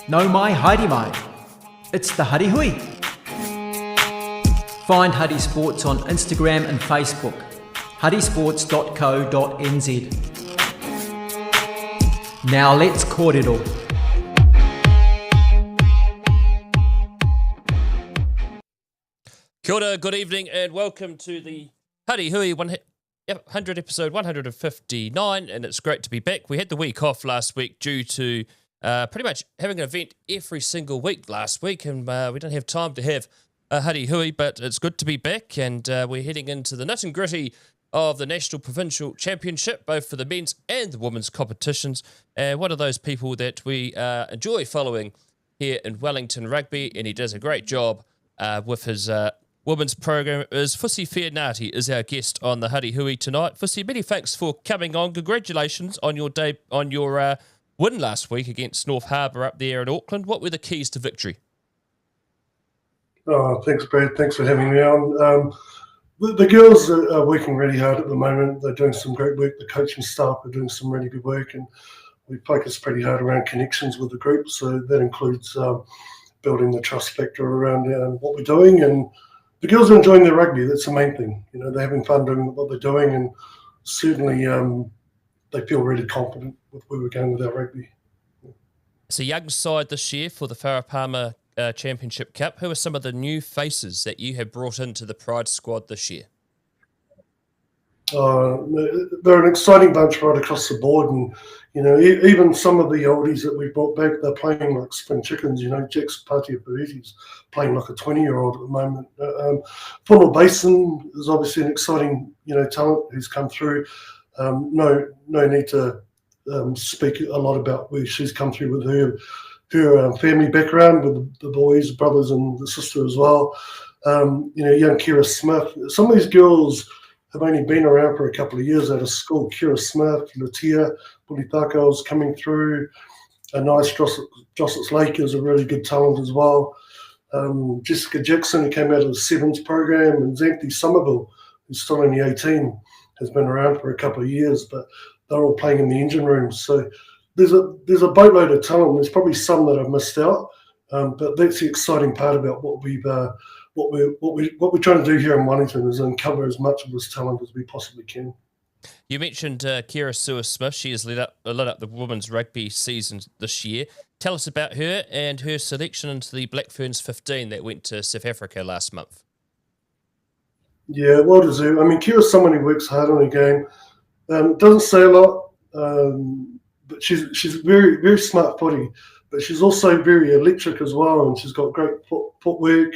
No mai haere mai. It's the Huddy Hui. Find Huddy Sports on Instagram and Facebook. huddysports.co.nz. Now let's kōrero. Kia ora, good evening and welcome to the Huddy Hui 100 episode 159, and it's great to be back. We had the week off last week due to pretty much having an event every single week last week, and we didn't have time to have a Huddy Hui, but it's good to be back, and we're heading into the nit and gritty of the National Provincial Championship, both for the men's and the women's competitions. One of those people that we enjoy following here in Wellington Rugby, and he does a great job with his women's program, is Fusi Feaunati is our guest on the Huddy Hui tonight. Fusi, many thanks for coming on. Congratulations on your win last week against North Harbour up there in Auckland. What were the keys to victory? Oh, thanks, Brad. Thanks for having me on. The girls are working really hard at the moment. They're doing some great work. The coaching staff are doing some really good work, and we focus pretty hard around connections with the group. So that includes building the trust factor around what we're doing, and the girls are enjoying their rugby. That's the main thing. You know, they're having fun doing what they're doing, and certainly they feel really confident with where we're going with our rugby. It's a young side this year for the Wharapama Championship Cup. Who are some of the new faces that you have brought into the Pride squad this year? They're an exciting bunch right across the board, and you know, even some of the oldies that we brought back, they're playing like spring chickens. You know, Jack's Patia-Periti's playing like a 20-year-old at the moment. Funnel Basin is obviously an exciting, talent who's come through. No need to speak a lot about where she's come through with her family background, with the boys, brothers, and the sister as well. Young Kira Smith. Some of these girls have only been around for a couple of years out of school. Kira Smith, Latia, Pulitakao's coming through. A nice Jossets Lake is a really good talent as well. Jessica Jackson, who came out of the Sevens program, and Xanthi Somerville, who's still only 18, has been around for a couple of years, but they're all playing in the engine room. So there's a boatload of talent. There's probably some that I've missed out, but that's the exciting part about what we're trying to do here in Wellington is uncover as much of this talent as we possibly can. You mentioned Kira Smith. She has lit up the women's rugby season this year. Tell us about her and her selection into the Black Ferns 15 that went to South Africa last month. Yeah, well deserved. I mean, Kira's someone who works hard on her game. Doesn't say a lot, but she's very, very smart footy. But she's also very electric as well, and she's got great footwork.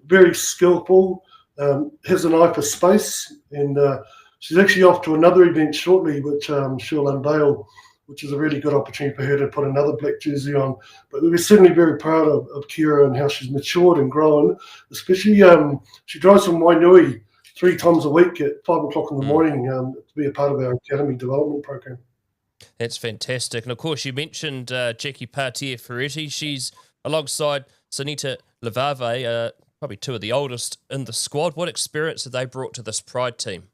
Very skillful. Has an eye for space, and she's actually off to another event shortly, which she'll unveil, which is a really good opportunity for her to put another black jersey on. But we're certainly very proud of Kira and how she's matured and grown. Especially, she drives from Wainui 3 times a week at 5 o'clock in the morning to be a part of our academy development program. That's fantastic. And of course, you mentioned Jackie Patia-Periti. She's alongside Sunita Levave, probably 2 of the oldest in the squad. What experience have they brought to this Pride team?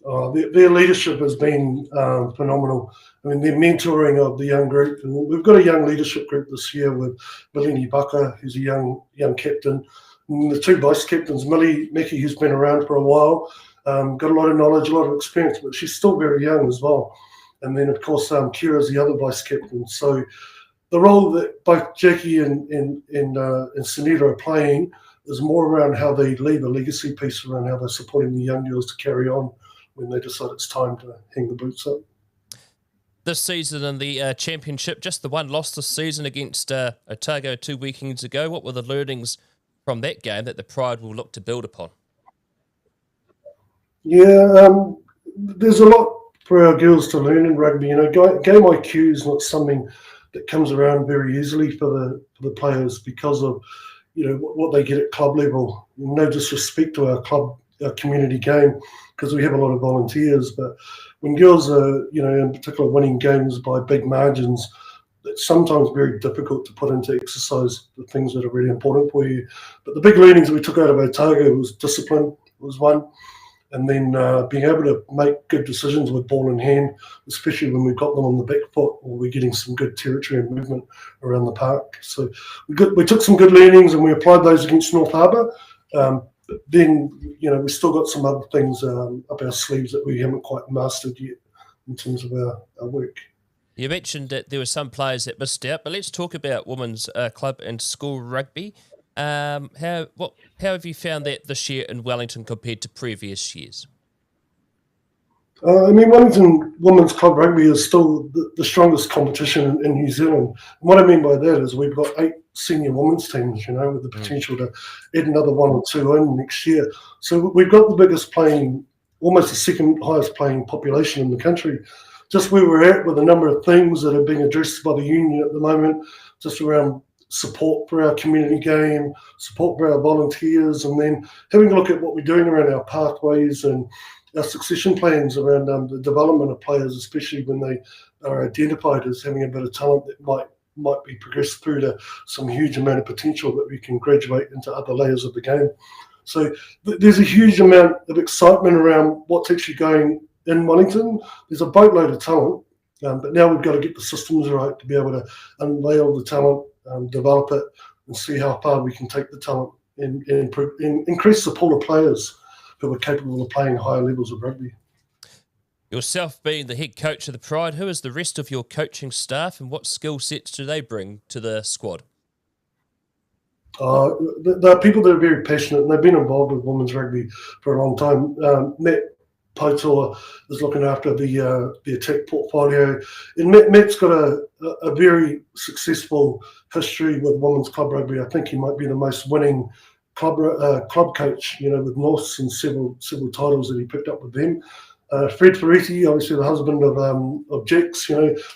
Their leadership has been phenomenal. I mean, their mentoring of the young group. And we've got a young leadership group this year with Millie Baka, who's a young captain. And the 2 vice captains, Millie Mackie, who's been around for a while, got a lot of knowledge, a lot of experience, but she's still very young as well. And then, of course, Kira's the other vice captain. So the role that both Jackie and Sunita are playing is more around how they leave a legacy piece, around how they're supporting the young girls to carry on when they decide it's time to hang the boots up. This season in the championship, just the one loss this season against Otago 2 weekends ago. What were the learnings from that game that the Pride will look to build upon? Yeah, there's a lot for our girls to learn in rugby. You know, game IQ is not something that comes around very easily for the players because of, what they get at club level. No disrespect to our club, our community game, because we have a lot of volunteers. But when girls are, in particular winning games by big margins, it's sometimes very difficult to put into exercise the things that are really important for you. But the big learnings we took out of Otago was discipline was one. and then being able to make good decisions with ball in hand, especially when we've got them on the back foot or we're getting some good territory and movement around the park. So we took some good learnings and we applied those against North Harbour. But then, we've still got some other things up our sleeves that we haven't quite mastered yet in terms of our work. You mentioned that there were some players that missed out, but let's talk about women's club and school rugby. How have you found that this year in Wellington compared to previous years? Wellington Women's Club Rugby is still the strongest competition in New Zealand. And what I mean by that is we've got 8 senior women's teams, with the potential to add another 1 or 2 in next year. So we've got the biggest playing, almost the second highest playing population in the country. Just where we're at with a number of things that are being addressed by the union at the moment, just around support for our community game, support for our volunteers, and then having a look at what we're doing around our pathways and our succession plans around the development of players, especially when they are identified as having a bit of talent that might be progressed through to some huge amount of potential that we can graduate into other layers of the game. So there's a huge amount of excitement around what's actually going in Wellington. There's a boatload of talent, but now we've got to get the systems right to be able to unveil the talent, develop it, and see how far we can take the talent and increase the pool of players who are capable of playing higher levels of rugby. Yourself being the head coach of the Pride, who is the rest of your coaching staff and what skill sets do they bring to the squad? There are people that are very passionate and they've been involved with women's rugby for a long time. Matt Poua is looking after the attack portfolio, and Matt's got a very successful history with women's club rugby. I think he might be the most winning club coach, with Norths and several titles that he picked up with them. Fred Ferretti, obviously the husband of Jax,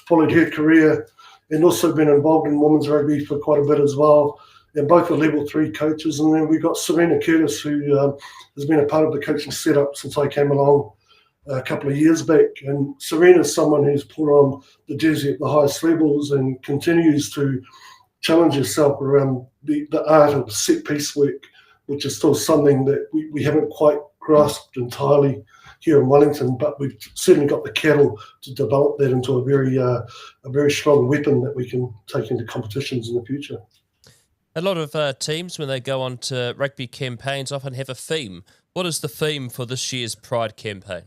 followed her career and also been involved in women's rugby for quite a bit as well. And both are level 3 coaches. And then we've got Serena Curtis, who has been a part of the coaching setup since I came along a couple of years back. And Serena's someone who's put on the jersey at the highest levels and continues to challenge herself around the art of set piece work, which is still something that we haven't quite grasped entirely here in Wellington, but we've certainly got the cattle to develop that into a very strong weapon that we can take into competitions in the future. A lot of teams, when they go on to rugby campaigns, often have a theme. What is the theme for this year's Pride campaign?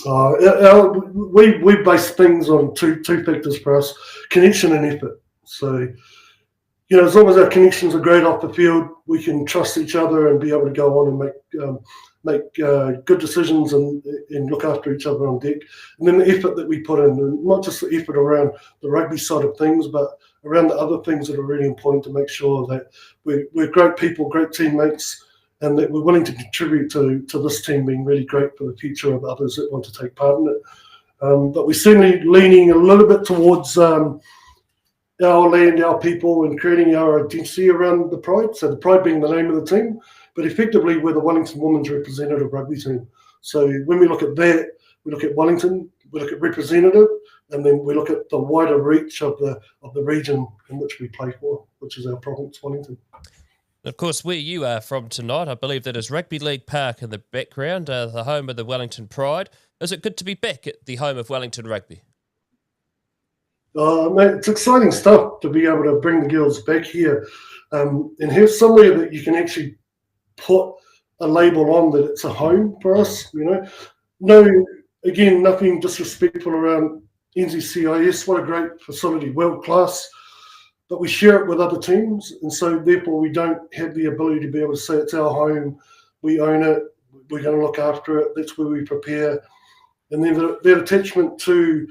We base things on two factors for us: connection and effort. So, as long as our connections are great off the field, we can trust each other and be able to go on and make good decisions and look after each other on deck. And then the effort that we put in, and not just the effort around the rugby side of things, but around the other things that are really important to make sure that we're great people, great teammates, and that we're willing to contribute to this team being really great for the future of others that want to take part in it. But we're certainly leaning a little bit towards our land, our people, and creating our identity around the Pride. So the Pride being the name of the team, but effectively we're the Wellington Women's representative rugby team. So when we look at that, we look at Wellington, we look at representative, and then we look at the wider reach of the region in which we play for, which is our province, Wellington. Of course, where you are from tonight, I believe that is Rugby League Park in the background, the home of the Wellington Pride. Is it good to be back at the home of Wellington Rugby? Mate, it's exciting stuff to be able to bring the girls back here and have somewhere that you can actually put a label on that it's a home for us. No, again, nothing disrespectful around NZCIS. What a great facility, world class. But we share it with other teams, and so therefore we don't have the ability to be able to say it's our home, we own it, we're going to look after it, that's where we prepare. And then that attachment to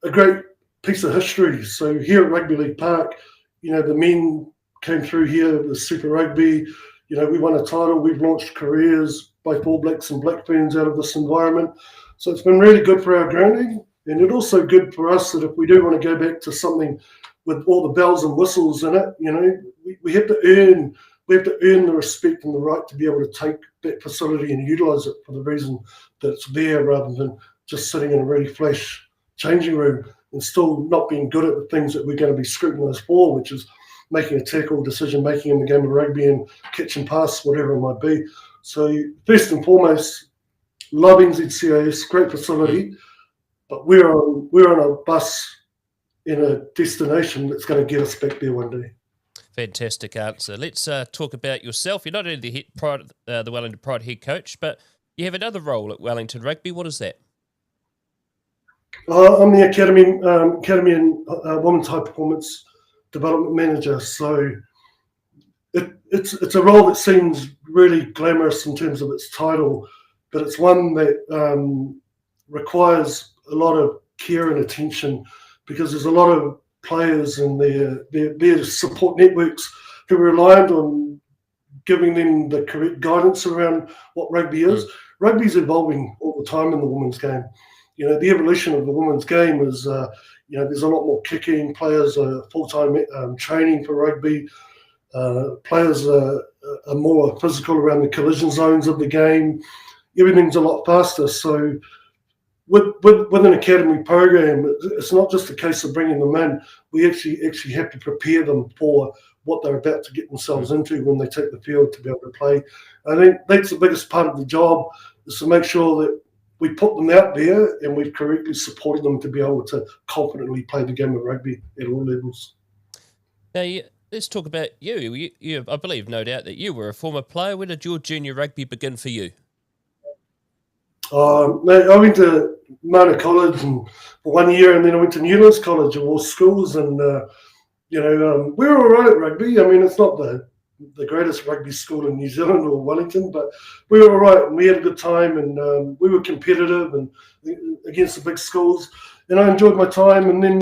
a great piece of history. So here at Rugby League Park, the men came through here with Super Rugby. We won a title, we've launched careers, both All Blacks and Black Ferns out of this environment. So it's been really good for our grounding, and it's also good for us that if we do want to go back to something with all the bells and whistles in it, we have to earn the respect and the right to be able to take that facility and utilise it for the reason that it's there, rather than just sitting in a really flash changing room and still not being good at the things that we're going to be scrutinised for, which is making a tackle, decision making in the game of rugby and catch and pass, whatever it might be. So first and foremost, love NZCAS, great facility, but we're on a bus in a destination that's going to get us back there one day. Fantastic answer. Let's talk about yourself. You're not only the Wellington Pride head coach, but you have another role at Wellington Rugby. What is that? I'm the academy and women's high performance development manager. So it's a role that seems really glamorous in terms of its title, but it's one that requires a lot of care and attention, because there's a lot of players and their support networks who are reliant on giving them the correct guidance around what rugby is. Rugby's evolving all the time in the women's game. The evolution of the women's game is, there's a lot more kicking. Players are full-time training for rugby. Players are more physical around the collision zones of the game. Everything's a lot faster. So with an academy program, it's not just a case of bringing them in. We actually have to prepare them for what they're about to get themselves into when they take the field to be able to play. I think that's the biggest part of the job, is to make sure that we put them out there and we've correctly supported them to be able to confidently play the game of rugby at all levels. Now, let's talk about you. You. I believe, no doubt, that you were a former player. When did your junior rugby begin for you? I went to Mana College for 1 year, and then I went to Newlands College of all schools, and we were all right at rugby. I mean, it's not the greatest rugby school in New Zealand or Wellington, but we were all right, and we had a good time, and we were competitive and against the big schools, and I enjoyed my time. And then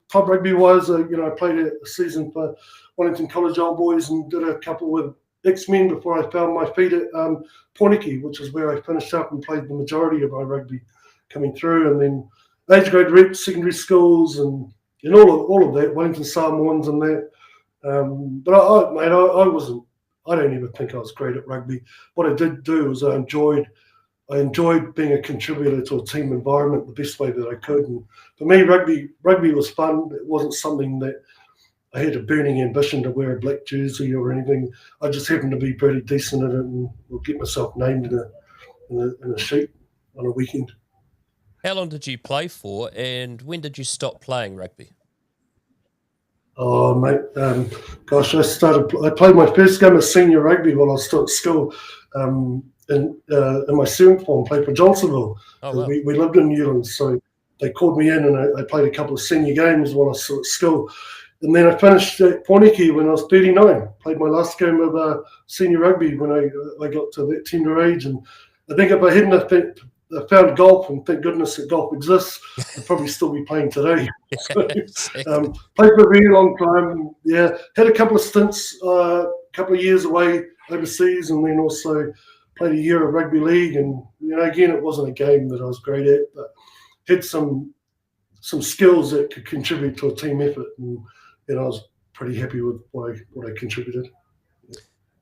club rugby wise, I played a season for Wellington College Old Boys and did a couple with X-Men before I found my feet at Poua, which is where I finished up and played the majority of my rugby coming through. And then age grade rep, secondary schools, and all of that, Wellington Samoans and that. But I don't even think I was great at rugby. What I did do was I enjoyed being a contributor to a team environment the best way that I could. And for me, rugby was fun. It wasn't something that I had a burning ambition to wear a black jersey or anything. I just happened to be pretty decent at it, and would get myself named in a sheet on a weekend. How long did you play for, and when did you stop playing rugby? Oh, mate, I played my first game of senior rugby while I was still at school in my seventh form, played for Johnsonville. Oh, wow. We lived in Newlands, so they called me in, and I played a couple of senior games while I was still at school. And then I finished at Poua when I was 39. Played my last game of senior rugby when I got to that tender age. And I think if I hadn't I found golf, and thank goodness that golf exists, I'd probably still be playing today. So, played for a very long time. Yeah, had a couple of stints, couple of years away overseas, and then also played a year of rugby league. And again, it wasn't a game that I was great at, but had some skills that could contribute to a team effort, and I was pretty happy with what I contributed.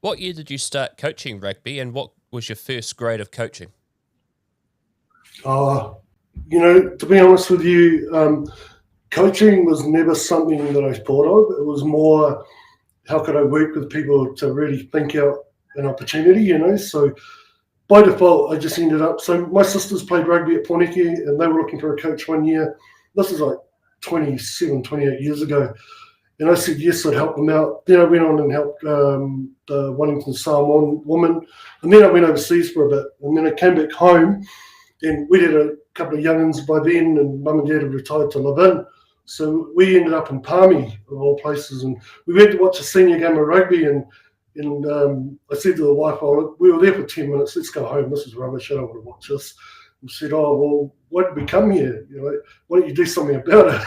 What year did you start coaching rugby, and what was your first grade of coaching? To be honest with you, coaching was never something that I thought of. It was more, how could I work with people to really think out an opportunity, So by default, I just ended up. So my sisters played rugby at Poua, and they were looking for a coach 1 year. This is like 27, 28 years ago. And I said, yes, I'd help them out. Then I went on and helped the Wellington Samoan woman. And then I went overseas for a bit. And then I came back home, and we had a couple of young'uns by then, and mum and dad had retired to live in. So we ended up in Palmy, of all places. And we went to watch a senior game of rugby, and I said to the wife, we were there for 10 minutes, let's go home. This is rubbish, I don't want to watch this. And she said, oh, well, why did we come here? Why don't you do something about it?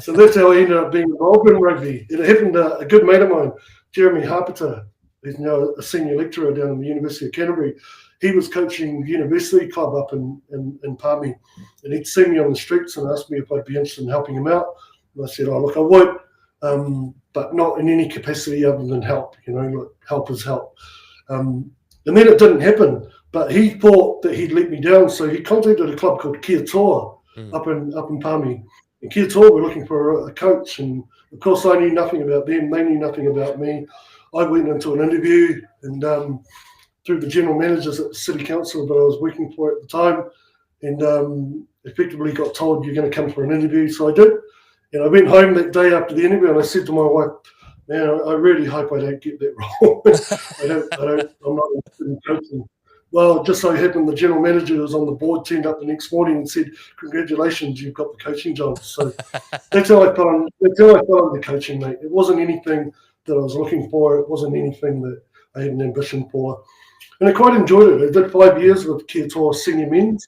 So that's how I ended up being involved in rugby. It happened a good mate of mine, Jeremy Harpiter, who's now a senior lecturer down at the University of Canterbury. He was coaching the university club up in Palmy, and he'd see me on the streets and asked me if I'd be interested in helping him out. And I said, oh, look, I would, but not in any capacity other than help, help is help. And then it didn't happen, but he thought that he'd let me down, so he contacted a club called Kia Toa up in Palmy. And Kia Toa were looking for a coach, and of course I knew nothing about them, they knew nothing about me. I went into an interview and through the general managers at the city council that I was working for at the time, and effectively got told you're going to come for an interview. So I did, and I went home that day after the interview, and I said to my wife, "Man, I really hope I don't get that role. I'm not interested in coaching." Well, just so happened the general manager who was on the board turned up the next morning and said, "Congratulations, you've got the coaching job." So that's how I fell into coaching, mate. It wasn't anything that I was looking for. It wasn't anything that I had an ambition for. And I quite enjoyed it. I did 5 years with Kia Toa senior men's,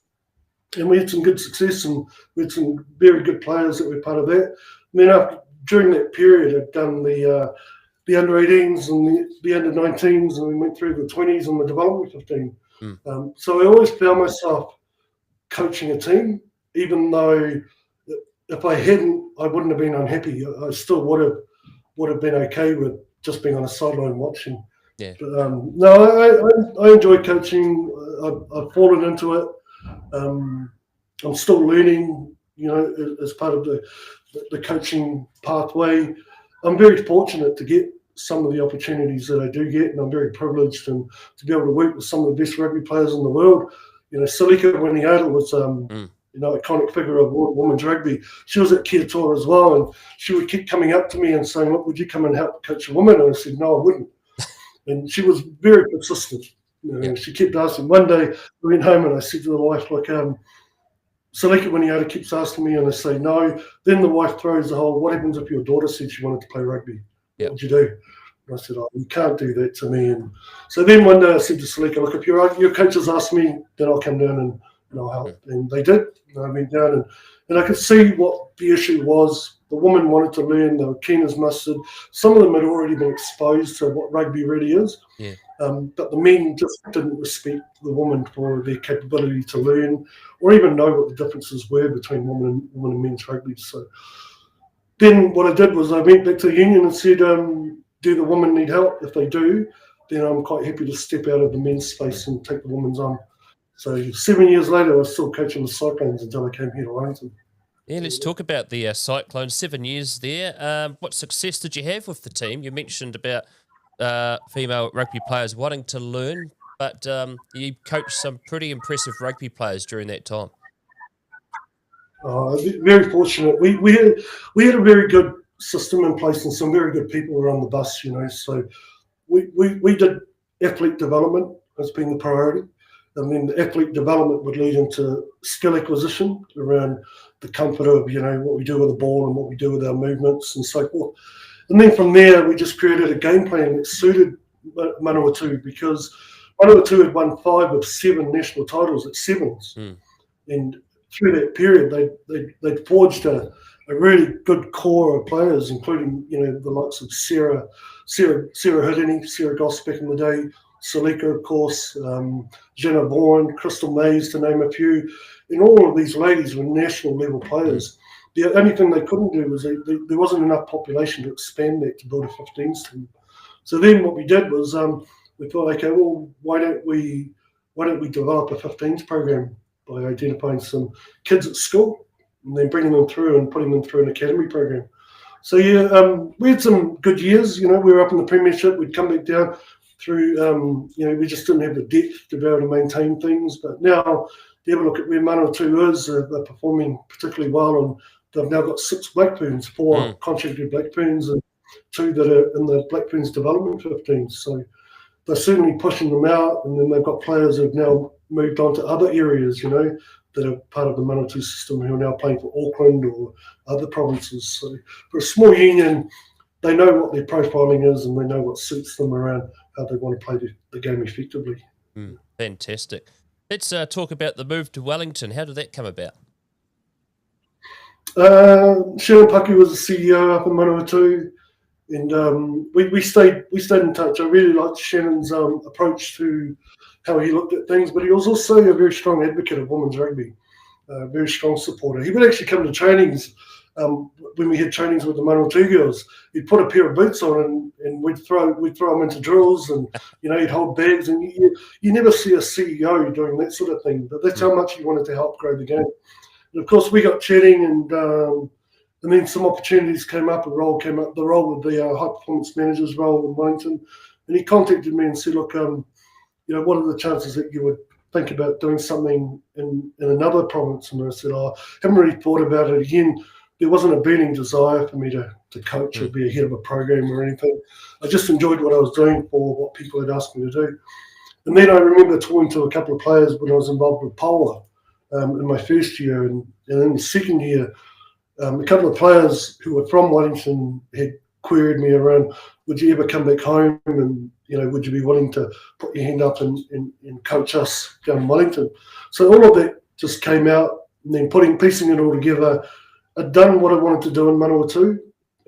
and we had some good success, and we had some very good players that were part of that. And then during that period, I'd done the under-18s and the under-19s, and we went through the 20s and the development 15. So I always found myself coaching a team, even though if I hadn't, I wouldn't have been unhappy. I still would have been okay with just being on a sideline watching. Yeah. But, no, I enjoy coaching. I've fallen into it. I'm still learning, as part of the coaching pathway. I'm very fortunate to get some of the opportunities that I do get, and I'm very privileged and to be able to work with some of the best rugby players in the world. Salika Winiata was iconic figure of women's rugby. She was at Kia Toa as well, and she would keep coming up to me and saying, "Look, would you come and help coach a woman?" And I said, "No, I wouldn't." And she was very persistent. She kept asking. One day I went home and I said to the wife, "Look, Salika Winiata keeps asking me," and I say no. Then the wife throws the whole, "What happens if your daughter said she wanted to play rugby? What would you do?" And I said, "Oh, you can't do that to me." And so then one day I said to Salika, "Look, if your coaches ask me, then I'll come down and I'll help." And they did. And I went down and I could see what the issue was. The women wanted to learn. They were keen as mustard. Some of them had already been exposed to what rugby really is. Yeah. But the men just didn't respect the women for their capability to learn or even know what the differences were between women and men's rugby. So then what I did was I went back to the union and said, do the women need help? If they do, then I'm quite happy to step out of the men's space and take the women's on. So 7 years later, I was still coaching the Cyclones until I came here to Wellington. Yeah, let's talk about the Cyclones. 7 years there. What success did you have with the team? You mentioned about female rugby players wanting to learn, but you coached some pretty impressive rugby players during that time. Very fortunate. We had a very good system in place, and some very good people were on the bus. So we did athlete development as being the priority. And then the athlete development would lead into skill acquisition around the comfort of, what we do with the ball and what we do with our movements and so forth. And then from there, we just created a game plan that suited Manawatu, because Manawatu had won 5 of 7 national titles at sevens. And through that period, they'd forged a really good core of players, including, the likes of Sarah Houdini, Sarah Goss back in the day, Salika, of course, Jenna Vaughan, Crystal Mays, to name a few. And all of these ladies were national level players. The only thing they couldn't do was there wasn't enough population to expand that to build a 15s team. So then what we did was we thought, okay, well, why don't we develop a 15s program by identifying some kids at school and then bringing them through and putting them through an academy program. So we had some good years. We were up in the premiership. We'd come back down through, we just didn't have the depth to be able to maintain things. But now, if you ever look at where Manawatu is, they're performing particularly well, and they've now got 6 Blackpoons, 4 contracted Blackpoons, and 2 that are in the Blackpoons development 15s. So they're certainly pushing them out, and then they've got players who've now moved on to other areas, that are part of the Manawatu system, who are now playing for Auckland or other provinces. So for a small union, they know what their profiling is, and they know what suits them around how they want to play the game effectively. Fantastic. Let's talk about the move to Wellington. How did that come about? Shannon Pucky was the CEO up in Manawatu, and we stayed in touch. I really liked Shannon's approach to how he looked at things, but he was also a very strong advocate of women's rugby, a very strong supporter. He would actually come to trainings. When we had trainings with the Manawatu girls, he'd put a pair of boots on and we'd throw them into drills, and he'd hold bags, and you never see a CEO doing that sort of thing. But that's how much he wanted to help grow the game. And of course, we got chatting, and then some opportunities came up. The role with the high performance manager's role in Wellington, and he contacted me and said, "Look, what are the chances that you would think about doing something in another province? And I said, I haven't really thought about it. Again, there wasn't a burning desire for me to coach or be a head of a program or anything. I just enjoyed what I was doing for what people had asked me to do. And then I remember talking to a couple of players when I was involved with Poua in my first year. And in the second year, a couple of players who were from Wellington had queried me around, would you ever come back home and, would you be willing to put your hand up and coach us down in Wellington? So all of that just came out, and then piecing it all together. I'd done what I wanted to do in Manawatu,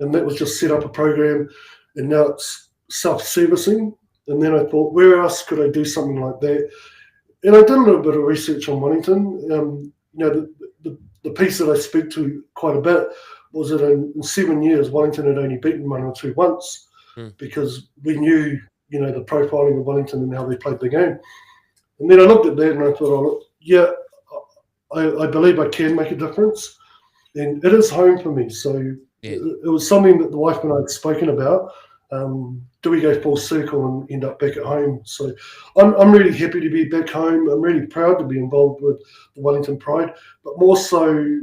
and that was just set up a program, and now it's self-servicing. And then I thought, where else could I do something like that? And I did a little bit of research on Wellington. The piece that I speak to quite a bit was that in 7 years, Wellington had only beaten Manawatu once because we knew, the profiling of Wellington and how they played the game. And then I looked at that and I thought, I believe I can make a difference. And it is home for me. So it was something that the wife and I had spoken about. Do we go full circle and end up back at home? So I'm really happy to be back home. I'm really proud to be involved with the Wellington Pride, but more so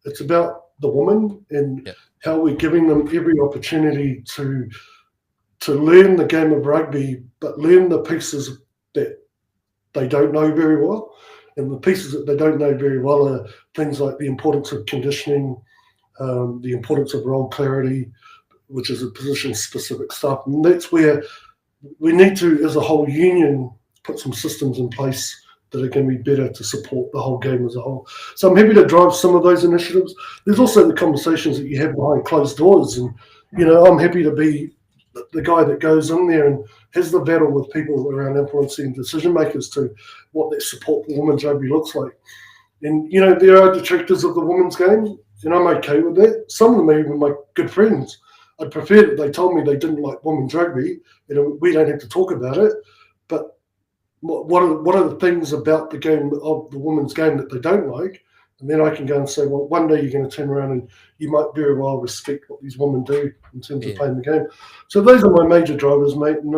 it's about the women and how we're giving them every opportunity to learn the game of rugby, but learn the pieces that they don't know very well. And the pieces that they don't know very well are things like the importance of conditioning, the importance of role clarity, which is a position-specific stuff. And that's where we need to, as a whole union, put some systems in place that are going to be better to support the whole game as a whole. So I'm happy to drive some of those initiatives. There's also the conversations that you have behind closed doors. And, I'm happy to be the guy that goes in there and has the battle with people around influencing decision makers to what that support for women's rugby looks like. And, there are detractors of the women's game, and I'm okay with that. Some of them are even my good friends. I'd prefer that they told me they didn't like women's rugby. We don't have to talk about it. But what are the things about the game, of the women's game, that they don't like? And then I can go and say, well, one day you're going to turn around and you might very well respect what these women do in terms of playing the game. So those are my major drivers, mate. And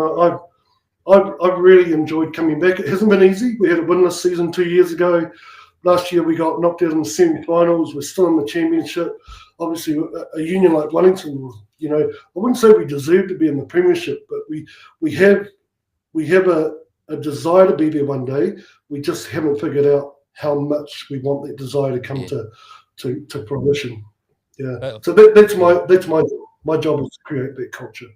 I've really enjoyed coming back. It hasn't been easy. We had a winless season 2 years ago. Last year we got knocked out in the semi-finals. We're still in the championship. Obviously, a union like Wellington, I wouldn't say we deserve to be in the premiership, but we have a desire to be there one day. We just haven't figured out how much we want that desire to come to fruition. Yeah. So that's my job, is to create that culture.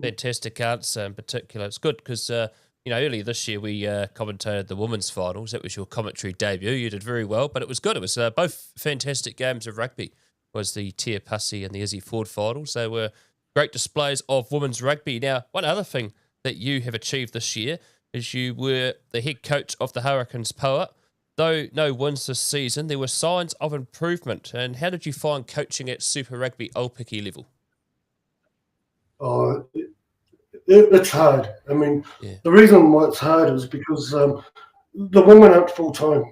Fantastic answer in particular. It's good because earlier this year we commentated the women's finals. That was your commentary debut. You did very well, but it was good. It was both fantastic games of rugby. It was the Tia Pussy and the Izzy Ford finals. They were great displays of women's rugby. Now, one other thing that you have achieved this year is you were the head coach of the Hurricanes Poua. Though no wins this season, there were signs of improvement. And how did you find coaching at Super Rugby Aupiki level? It's hard. I mean, the reason why it's hard is because the women aren't full-time.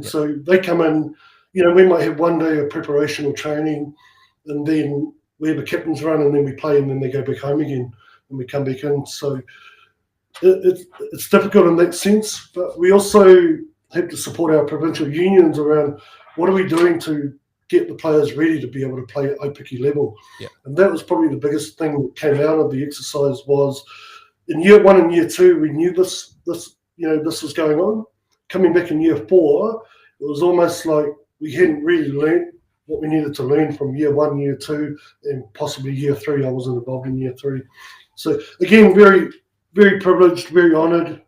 So they come in, we might have 1 day of preparation or training, and then we have a captain's run, and then we play, and then they go back home again, and we come back in. So it's difficult in that sense, but we also have to support our provincial unions around what are we doing to get the players ready to be able to play at Aupiki level. And that was probably the biggest thing that came out of the exercise. Was in year 1 and year 2 we knew this was going on. Coming back in year 4, it was almost like we hadn't really learned what we needed to learn from year 1, year 2, and possibly year 3. I wasn't involved in year 3. So again, very, very privileged, very honoured.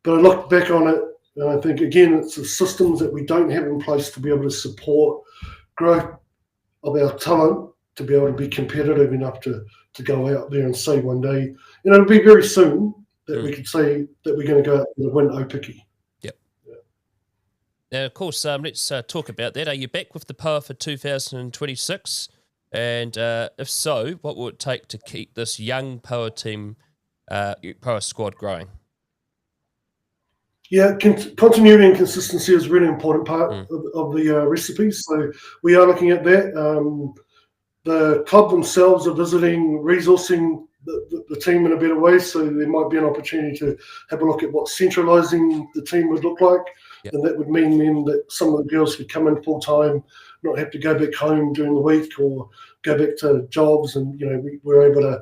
But I look back on it and I think, again, it's the systems that we don't have in place to be able to support growth of our talent, to be able to be competitive enough to go out there and say one day, it'll be very soon that we could say that we're going to go out and win Aupiki. Now, of course, let's talk about that. Are you back with the Poua for 2026? And if so, what will it take to keep this young Poua team, Poua squad growing? Yeah, continuity and consistency is a really important part of the recipe. So we are looking at that. The club themselves are visiting, resourcing the team in a better way. So there might be an opportunity to have a look at what centralising the team would look like. Yep. And that would mean then that some of the girls could come in full time, not have to go back home during the week or go back to jobs. And, we're able to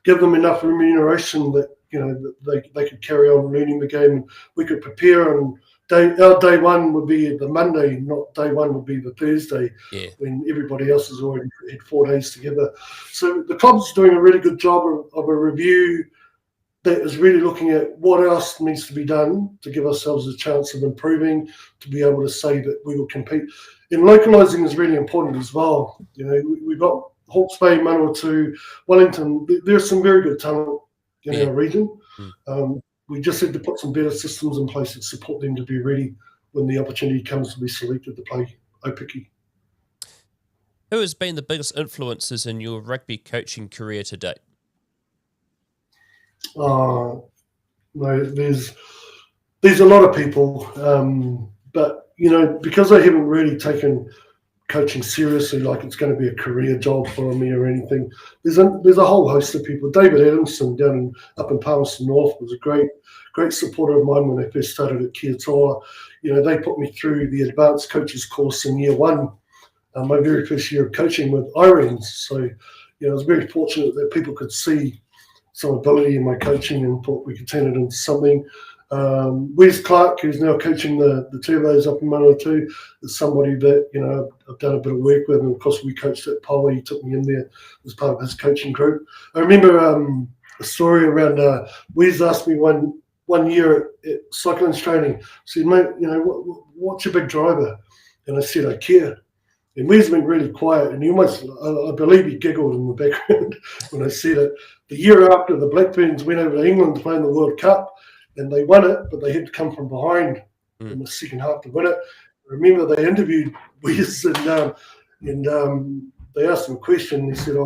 give them enough remuneration that, that they could carry on learning the game. We could prepare, and our day one would be the Monday, not day one would be the Thursday, when everybody else has already had 4 days together. So the club's doing a really good job of a review that is really looking at what else needs to be done to give ourselves a chance of improving, to be able to say that we will compete. And localising is really important as well. We've got Hawke's Bay, Manawatu, Wellington. There's some very good talent in our region. We just had to put some better systems in place that support them to be ready when the opportunity comes to be selected to play Opiki. Who has been the biggest influences in your rugby coaching career to date? No, there's a lot of people, but because I haven't really taken coaching seriously, like it's going to be a career job for me or anything. There's a whole host of people. David Adamson up in Palmerston North was a great supporter of mine when I first started at Kia Toa. They put me through the advanced coaches course in year one, my very first year of coaching with Irons. So, I was very fortunate that people could see some ability in my coaching and thought we could turn it into something. Wes Clark, who's now coaching the Turbos up in Manawatu, is somebody that I've done a bit of work with, and of course we coached at Poua. He took me in there as part of his coaching group. I remember a story around Wes asked me one year at cycling training, said, "Mate, what's your big driver?" And I said, "I care." And Wes went really quiet, and he almost, I believe he giggled in the background when I said it. The year after, the Blackburns went over to England to play in the World Cup, and they won it, but they had to come from behind in the second half to win it. I remember they interviewed Wes, and they asked him a question, and he said,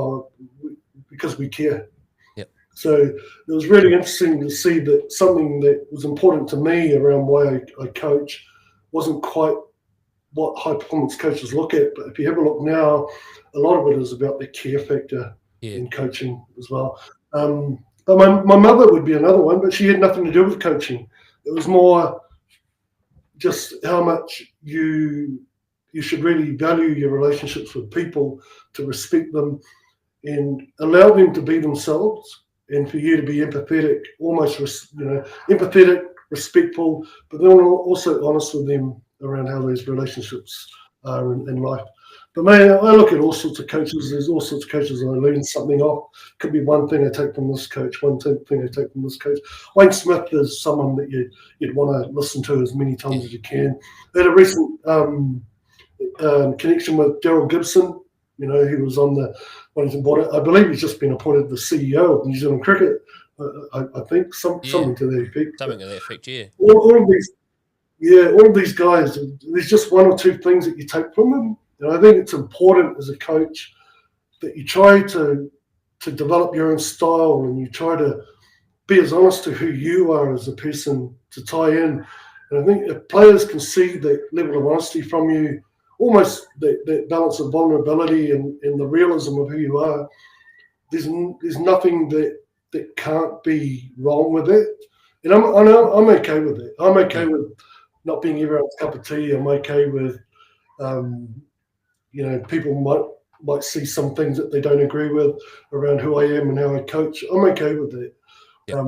because we care. Yep. So it was really interesting to see that something that was important to me around why I coach wasn't quite what high performance coaches look at. But if you have a look now, a lot of it is about the care factor in coaching as well. But my mother would be another one, but she had nothing to do with coaching. It was more just how much you should really value your relationships with people, to respect them and allow them to be themselves, and for you to be empathetic, empathetic, respectful, but then also honest with them around how these relationships are in life. But man, I look at all sorts of coaches. There's all sorts of coaches that I learn something off. Could be one thing I take from this coach, one thing I take from this coach. Wayne Smith is someone that you'd want to listen to as many times as you can. I had a recent connection with Daryl Gibson. He was on the Wellington board. I believe he's just been appointed the CEO of New Zealand Cricket. I think something to that effect. Something to that effect, yeah. All of these guys. There's just one or two things that you take from them. And I think it's important as a coach that you try to develop your own style, and you try to be as honest to who you are as a person to tie in. And I think if players can see that level of honesty from you, almost that balance of vulnerability and the realism of who you are, there's nothing that can't be wrong with it. And I'm okay with it. I'm okay with not being everyone's cup of tea. I'm okay with people might see some things that they don't agree with around who I am and how I coach. I'm okay with it. Yep.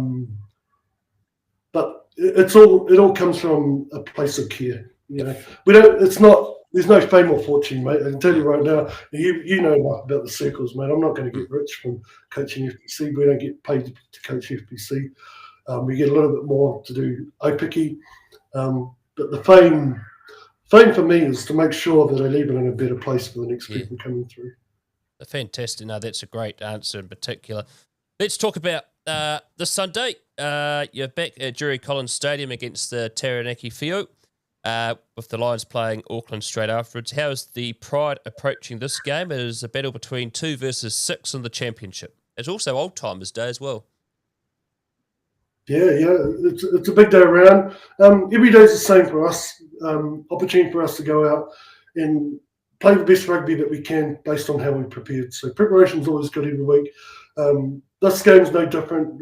But it all comes from a place of care. There's no fame or fortune, mate. I can tell you right now, you know enough about the circles, mate. I'm not going to get rich from coaching FPC. We don't get paid to coach FPC. We get a little bit more to do Opiki. But the fame for me is to make sure that I leave it in a better place for the next people coming through. Fantastic. No, that's a great answer in particular. Let's talk about this Sunday. You're back at Jerry Collins Stadium against the Taranaki Whio, with the Lions playing Auckland straight afterwards. How is the Pride approaching this game? It is a battle between 2 versus 6 in the championship. It's also Old Timers Day as well. Yeah, it's a big day around. Every day is the same for us. Opportunity for us to go out and play the best rugby that we can based on how we prepared. So preparation is always good every week. The this game's no different.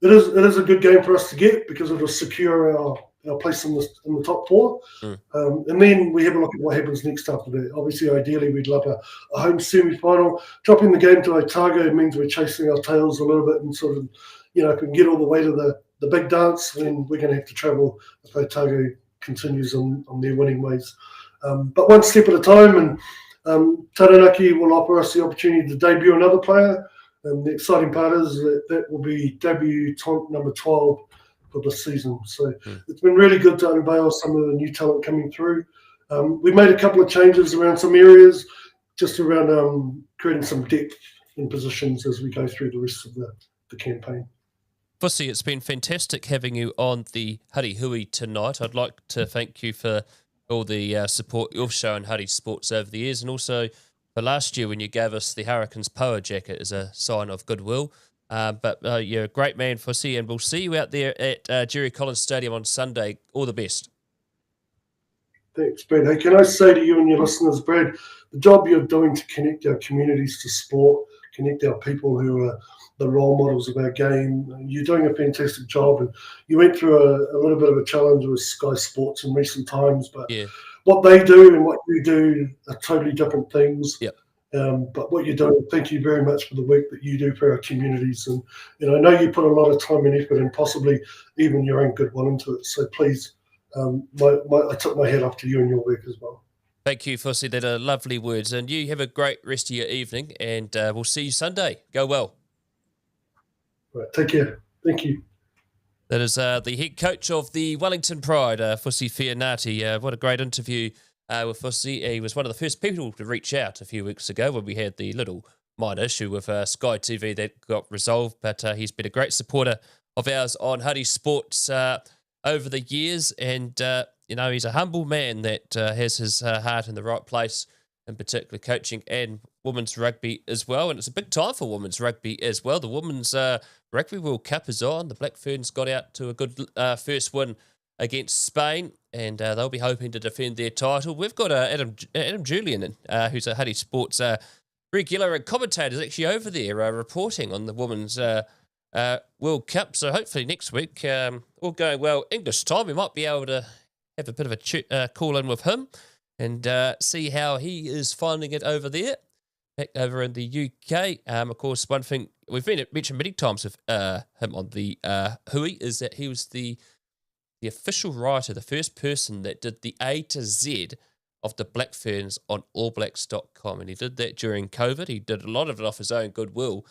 It is a good game for us to get because it'll secure our place in the top four. And then we have a look at what happens next after that. Obviously, ideally, we'd love a home semi-final. Dropping the game to Otago means we're chasing our tails a little bit and sort of, if we can get all the way to the big dance, then we're going to have to travel if Otago continues on their winning ways. But one step at a time, and Taranaki will offer us the opportunity to debut another player. And the exciting part is that will be debutant number 12 for this season. So it's been really good to unveil some of the new talent coming through. We've made a couple of changes around some areas, just around creating some depth in positions as we go through the rest of the campaign. Fusi, it's been fantastic having you on the Huddy Hui tonight. I'd like to thank you for all the support you've shown Huddy Sports over the years, and also for last year when you gave us the Hurricanes Poua jacket as a sign of goodwill. But you're a great man, Fusi, and we'll see you out there at Jerry Collins Stadium on Sunday. All the best. Thanks, Brad. Hey, can I say to you and your listeners, Brad, the job you're doing to connect our communities to sport, connect our people who are the role models of our game, you're doing a fantastic job. And you went through a little bit of a challenge with Sky Sports in recent times, but what they do and what you do are totally different things. Yep. But what you're doing, thank you very much for the work that you do for our communities. And I know you put a lot of time and effort and possibly even your own goodwill into it. So please, I took my hat off to you and your work as well. Thank you, Fusi. That are lovely words. And you have a great rest of your evening, and we'll see you Sunday. Go well. Right, take care. Thank you. That is the head coach of the Wellington Pride, Fusi Feaunati. What a great interview with Fusi. He was one of the first people to reach out a few weeks ago when we had the little minor issue with Sky TV that got resolved, but he's been a great supporter of ours on Huddy Sports over the years, and he's a humble man that has his heart in the right place, in particular coaching and women's rugby as well. And it's a big time for women's rugby as well. The Women's Rugby World Cup is on. The Black Ferns got out to a good first win against Spain, and they'll be hoping to defend their title. We've got Adam Julian, who's a Huddy Sports regular and commentator, is actually over there reporting on the Women's World Cup. So hopefully next week, all going well English time, we might be able to have a bit of a call in with him and see how he is finding it over there, back over in the UK. Of course, one thing we've mentioned many times with him on the Hui is that he was the official writer, the first person that did the A to Z of the Black Ferns on allblacks.com. And he did that during COVID. He did a lot of it off his own goodwill.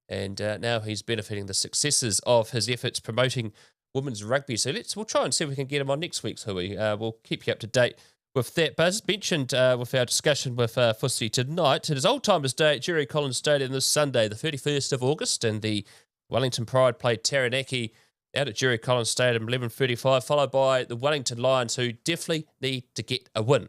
And now he's benefiting the successes of his efforts promoting women's rugby. So we'll try and see if we can get him on next week's Hui. We'll keep you up to date with that. But as mentioned with our discussion with Fusi tonight, it is Old Timers Day at Jerry Collins Stadium this Sunday, the 31st of August, and the Wellington Pride played Taranaki out at Jerry Collins Stadium, 11:35, followed by the Wellington Lions, who definitely need to get a win.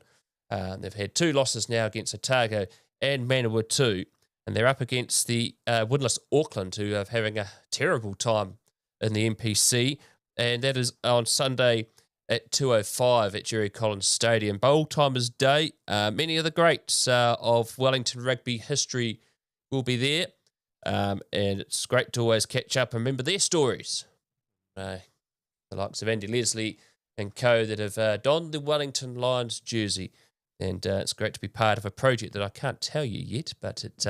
They've had 2 losses now against Otago and Manawatu, and they're up against the winless Auckland, who are having a terrible time in the NPC, and that is on Sunday at 2:05 at Jerry Collins Stadium. Old Timers Day. Many of the greats of Wellington rugby history will be there, and it's great to always catch up and remember their stories. The likes of Andy Leslie and co that have donned the Wellington Lions jersey, and it's great to be part of a project that I can't tell you yet, but it's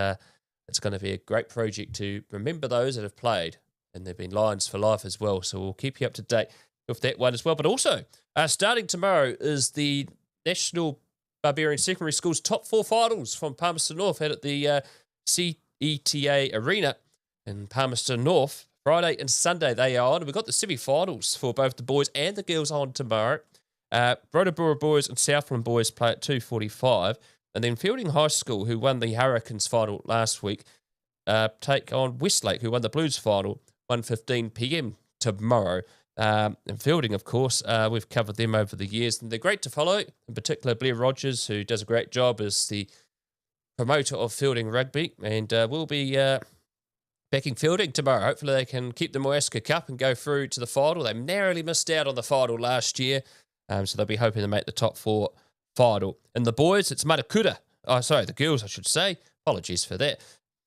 going to be a great project to remember those that have played, and they've been Lions for life as well. So we'll keep you up to date with that one as well. But also, starting tomorrow is the National Barbarian Secondary School's top 4 finals from Palmerston North out at the CETA Arena in Palmerston North. Friday and Sunday they are on. And we've got the semi-finals for both the boys and the girls on tomorrow. Rotorua boys and Southland boys play at 2:45. And then Fielding High School, who won the Hurricanes final last week, take on Westlake, who won the Blues final, 1:15 p.m. tomorrow. And Fielding, of course, we've covered them over the years, and they're great to follow, in particular Blair Rogers, who does a great job as the promoter of Fielding Rugby, and we'll be backing Fielding tomorrow. Hopefully they can keep the Moaska Cup and go through to the final. They narrowly missed out on the final last year, so they'll be hoping to make the top 4 final. And the boys, it's Matakura. Oh, sorry, the girls, I should say. Apologies for that.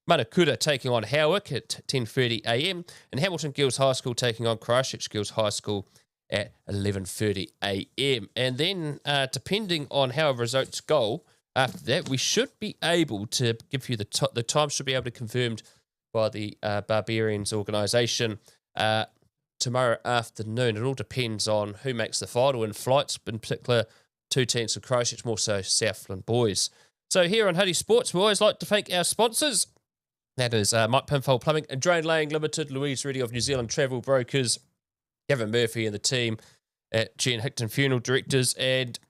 Manakura taking on Howick at 10:30am, and Hamilton Girls High School taking on Christchurch Girls High School at 11:30am. And then, depending on how results go, after that, we should be able to give you the time should be able to be confirmed by the Barbarians organisation tomorrow afternoon. It all depends on who makes the final in flights, in particular 2 teams from Christchurch, more so Southland boys. So here on Huddy Sports, we always like to thank our sponsors. That is Mike Pinfold Plumbing and Drain Laying Limited, Louise Reddy of New Zealand Travel Brokers, Gavin Murphy and the team at G&H Funeral Directors, and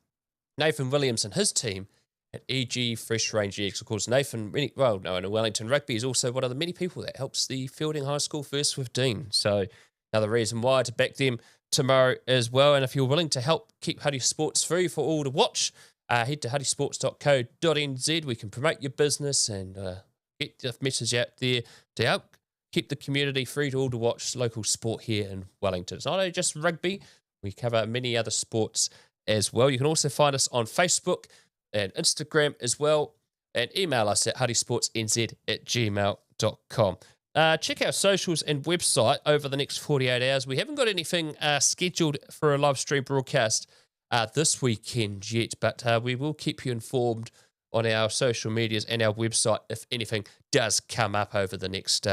Nathan Williams and his team at EG Fresh Range Eggs. Of course, Nathan, in Wellington Rugby is also one of the many people that helps the Fielding High School First 15. So another reason why to back them tomorrow as well. And if you're willing to help keep Huddy Sports free for all to watch, head to huddysports.co.nz. We can promote your business and get the message out there to help keep the community free to all to watch local sport here in Wellington. It's not only just rugby, we cover many other sports as well. You can also find us on Facebook and Instagram as well, and email us at huddysportsnz@gmail.com. Check our socials and website over the next 48 hours. We haven't got anything scheduled for a live stream broadcast this weekend yet, but we will keep you informed on our social medias and our website if anything does come up over the next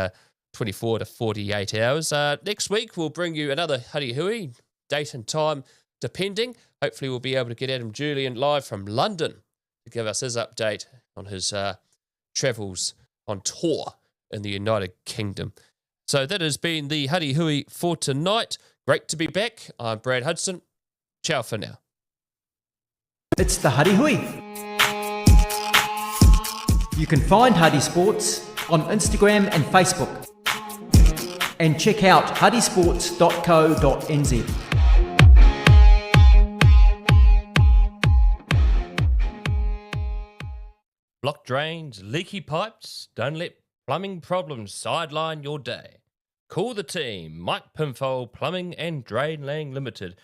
24 to 48 hours. Next week, we'll bring you another Huddy Hui, date and time depending. Hopefully, we'll be able to get Adam Julian live from London to give us his update on his travels on tour in the United Kingdom. So that has been the Huddy Hui for tonight. Great to be back. I'm Brad Hudson. Ciao for now. It's the Huddy Hui. You can find Huddy Sports on Instagram and Facebook. And check out huddysports.co.nz. Blocked drains, leaky pipes, don't let plumbing problems sideline your day. Call the team, Mike Pinfold Plumbing and Drain Laying Limited.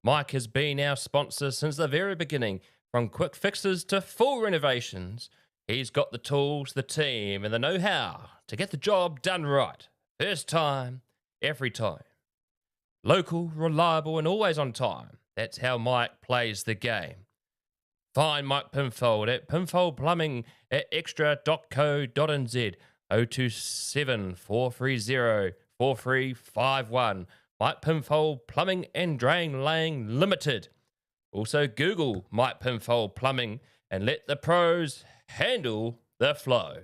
Mike has been our sponsor since the very beginning, from quick fixes to full renovations. He's got the tools, the team, and the know-how to get the job done right. First time, every time. Local, reliable, and always on time. That's how Mike plays the game. Find Mike Pinfold at Pinfold Plumbing at extra.co.nz 027 430 4351. Mike Pinfold Plumbing and Drain Laying Limited. Also Google Mike Pinfold Plumbing and let the pros handle the flow.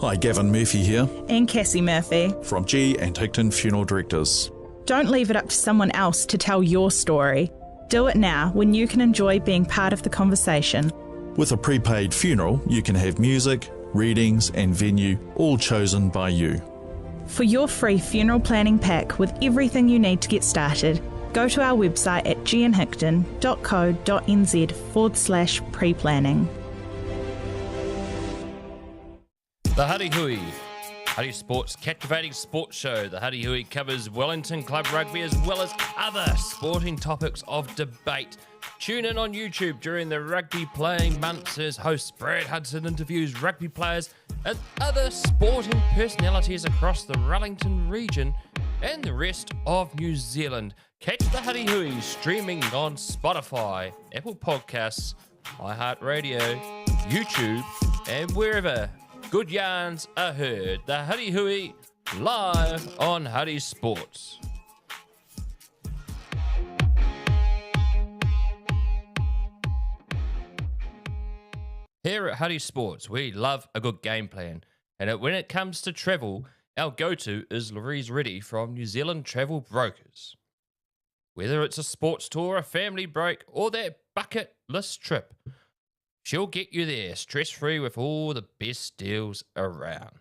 Hi, Gavin Murphy here And Cassie Murphy. from G and Higton Funeral Directors. Don't leave it up to someone else to tell your story. Do it now when you can enjoy being part of the conversation. With a prepaid funeral, you can have music, readings and venue all chosen by you. For your free funeral planning pack with everything you need to get started, go to our website at gnhigton.co.nz/pre-planning. The Huddy Hui, Huddy Sports captivating sports show. The Huddy Hui covers Wellington Club Rugby as well as other sporting topics of debate. Tune in on YouTube during the rugby playing months as host Brad Hudson interviews rugby players and other sporting personalities across the Wellington region and the rest of New Zealand. Catch the Huddy Hui streaming on Spotify, Apple Podcasts, iHeartRadio, YouTube, and wherever good yarns are heard. The Huddy Hui live on Huddy Sports. Here at Huddy Sports, we love a good game plan. And when it comes to travel, our go-to is Louise Reddy from New Zealand Travel Brokers. Whether it's a sports tour, a family break, or that bucket list trip, She'll get you there stress-free with all the best deals around.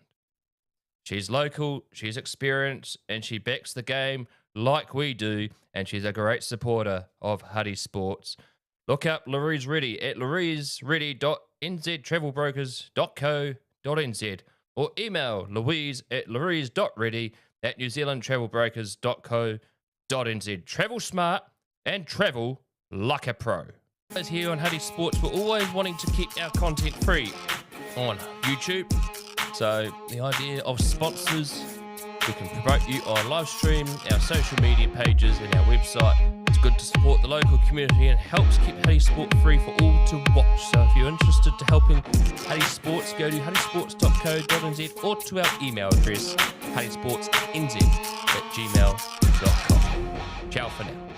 She's local, she's experienced, and she backs the game like we do, and she's a great supporter of Huddy Sports. Look up Louise Reddy at louisereddy.nz, travelbrokers.co.nz, or email louise@louise.reddy@newzealandtravelbrokers.co.nz. Travel smart and travel like a pro. As here on Huddy Sports, we're always wanting to keep our content free on YouTube. So the idea of sponsors, we can promote you on live stream, our social media pages and our website. It's good to support the local community and helps keep Huddy Sport free for all to watch. So if you're interested to helping Huddy Sports, go to huddysports.co.nz or to our email address, huddysportsnz@gmail.com. Ciao for now.